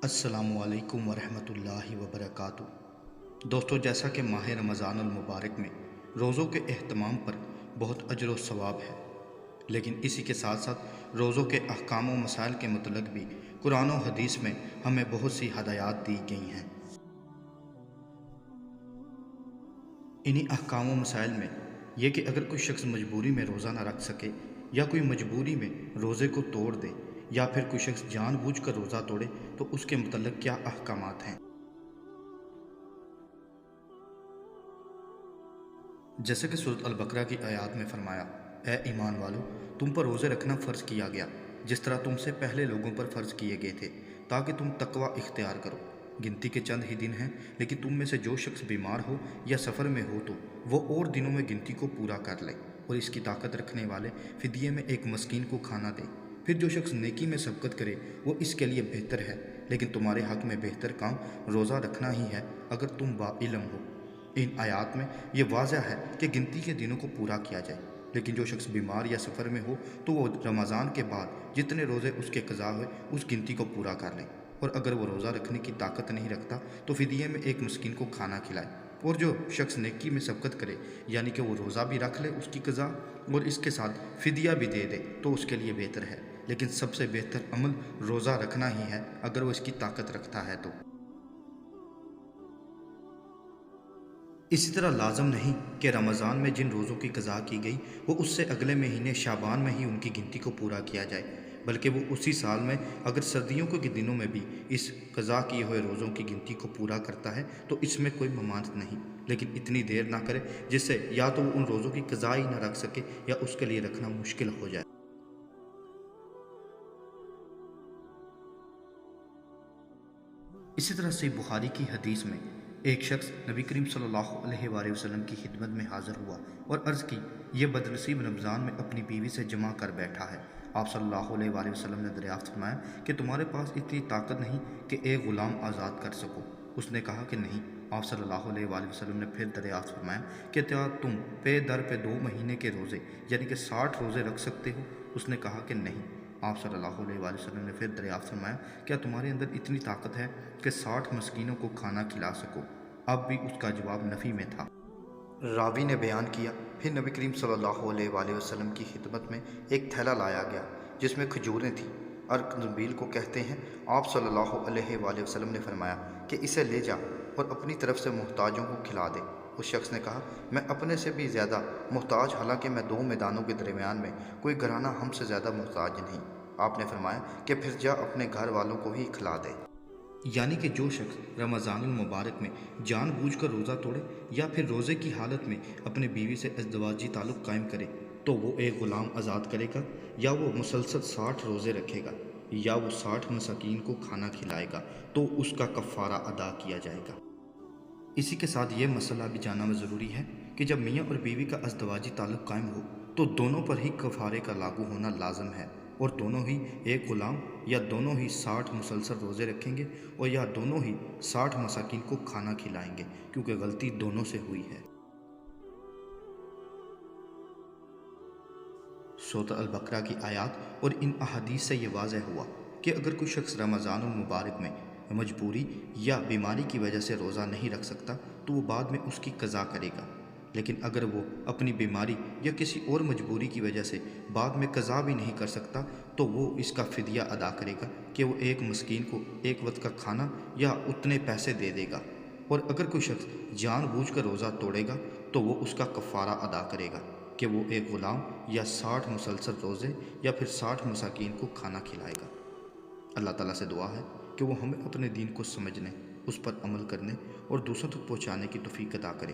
السلام علیکم ورحمۃ اللہ وبرکاتہ۔ دوستو، جیسا کہ ماہ رمضان المبارک میں روزوں کے اہتمام پر بہت اجر و ثواب ہے، لیکن اسی کے ساتھ ساتھ روزوں کے احکام و مسائل کے متعلق بھی قرآن و حدیث میں ہمیں بہت سی ہدایات دی گئی ہیں۔ انہی احکام و مسائل میں یہ کہ اگر کوئی شخص مجبوری میں روزہ نہ رکھ سکے، یا کوئی مجبوری میں روزے کو توڑ دے، یا پھر کوئی شخص جان بوجھ کر روزہ توڑے تو اس کے متعلق کیا احکامات ہیں۔ جیسے کہ سورۃ البقرہ کی آیات میں فرمایا، اے ایمان والو، تم پر روزے رکھنا فرض کیا گیا جس طرح تم سے پہلے لوگوں پر فرض کیے گئے تھے، تاکہ تم تقوی اختیار کرو۔ گنتی کے چند ہی دن ہیں، لیکن تم میں سے جو شخص بیمار ہو یا سفر میں ہو تو وہ اور دنوں میں گنتی کو پورا کر لے، اور اس کی طاقت رکھنے والے فدیے میں ایک مسکین کو کھانا دے۔ پھر جو شخص نیکی میں سبقت کرے وہ اس کے لیے بہتر ہے، لیکن تمہارے حق میں بہتر کام روزہ رکھنا ہی ہے اگر تم با علم ہو۔ ان آیات میں یہ واضح ہے کہ گنتی کے دنوں کو پورا کیا جائے، لیکن جو شخص بیمار یا سفر میں ہو تو وہ رمضان کے بعد جتنے روزے اس کے قضا ہوئے اس گنتی کو پورا کر لیں، اور اگر وہ روزہ رکھنے کی طاقت نہیں رکھتا تو فدیے میں ایک مسکین کو کھانا کھلائے۔ اور جو شخص نیکی میں سبقت کرے، یعنی کہ وہ روزہ بھی رکھ لے اس کی قضا اور اس کے ساتھ فدیہ بھی دے دے، تو اس کے لیے بہتر ہے، لیکن سب سے بہتر عمل روزہ رکھنا ہی ہے اگر وہ اس کی طاقت رکھتا ہے تو۔ اسی طرح لازم نہیں کہ رمضان میں جن روزوں کی قضا کی گئی وہ اس سے اگلے مہینے شعبان میں ہی ان کی گنتی کو پورا کیا جائے، بلکہ وہ اسی سال میں اگر سردیوں کے دنوں میں بھی اس قضا کیے ہوئے روزوں کی گنتی کو پورا کرتا ہے تو اس میں کوئی ممانعت نہیں، لیکن اتنی دیر نہ کرے جس سے یا تو وہ ان روزوں کی قضا ہی نہ رکھ سکے یا اس کے لیے رکھنا مشکل ہو جائے۔ اسی طرح سے بخاری کی حدیث میں ایک شخص نبی کریم صلی اللہ علیہ وآلہ وسلم کی خدمت میں حاضر ہوا اور عرض کی، یہ بدنصیب رمضان میں اپنی بیوی سے جمع کر بیٹھا ہے۔ آپ صلی اللہ علیہ وآلہ وسلم نے دریافت فرمایا کہ تمہارے پاس اتنی طاقت نہیں کہ ایک غلام آزاد کر سکو؟ اس نے کہا کہ نہیں۔ آپ صلی اللہ علیہ وآلہ وسلم نے پھر دریافت فرمایا کہ کیا تم پے در پہ 2 مہینے کے روزے یعنی کہ 60 روزے رکھ سکتے ہو؟ اس نے کہا کہ نہیں۔ آپ صلی اللہ علیہ وآلہ وسلم نے پھر دریافت فرمایا، کیا تمہارے اندر اتنی طاقت ہے کہ 60 مسکینوں کو کھانا کھلا سکو؟ اب بھی اس کا جواب نفی میں تھا۔ راوی نے بیان کیا، پھر نبی کریم صلی اللہ علیہ وآلہ وسلم کی خدمت میں ایک تھیلا لایا گیا جس میں کھجوریں تھیں، ارکنبیل کو کہتے ہیں۔ آپ صلی اللہ علیہ وآلہ وسلم نے فرمایا کہ اسے لے جا اور اپنی طرف سے محتاجوں کو کھلا دے۔ اس شخص نے کہا، میں اپنے سے بھی زیادہ محتاج، حالانکہ میں 2 میدانوں کے درمیان میں کوئی گھرانہ ہم سے زیادہ محتاج نہیں۔ آپ نے فرمایا کہ پھر جا اپنے گھر والوں کو ہی کھلا دے۔ یعنی کہ جو شخص رمضان المبارک میں جان بوجھ کر روزہ توڑے یا پھر روزے کی حالت میں اپنی بیوی سے ازدواجی تعلق قائم کرے تو وہ ایک غلام آزاد کرے گا، یا وہ مسلسل 60 روزے رکھے گا، یا وہ 60 مساکین کو کھانا کھلائے گا تو اس کا کفارہ ادا کیا جائے گا۔ اسی کے ساتھ یہ مسئلہ بھی جاننا ضروری ہے کہ جب میاں اور بیوی کا ازدواجی تعلق قائم ہو تو دونوں پر ہی کفارے کا لاگو ہونا لازم ہے، اور دونوں ہی ایک غلام یا دونوں ہی 60 مسلسل روزے رکھیں گے، اور یا دونوں ہی 60 مساکین کو کھانا کھلائیں گے، کیونکہ غلطی دونوں سے ہوئی ہے۔ سورۃ البقرہ کی آیات اور ان احادیث سے یہ واضح ہوا کہ اگر کوئی شخص رمضان المبارک میں مجبوری یا بیماری کی وجہ سے روزہ نہیں رکھ سکتا تو وہ بعد میں اس کی قضا کرے گا، لیکن اگر وہ اپنی بیماری یا کسی اور مجبوری کی وجہ سے بعد میں قضا بھی نہیں کر سکتا تو وہ اس کا فدیہ ادا کرے گا کہ وہ ایک مسکین کو ایک وقت کا کھانا یا اتنے پیسے دے دے گا، اور اگر کوئی شخص جان بوجھ کر روزہ توڑے گا تو وہ اس کا کفارہ ادا کرے گا کہ وہ ایک غلام یا 60 مسلسل روزے یا پھر 60 مساکین کو کھانا کھلائے گا۔ اللہ تعالیٰ سے دعا ہے کہ وہ ہمیں اپنے دین کو سمجھنے، اس پر عمل کرنے اور دوسروں تک پہنچانے کی توفیق عطا کرے۔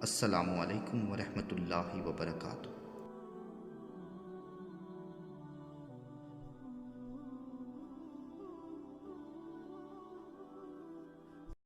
السلام علیکم ورحمۃ اللہ وبرکاتہ۔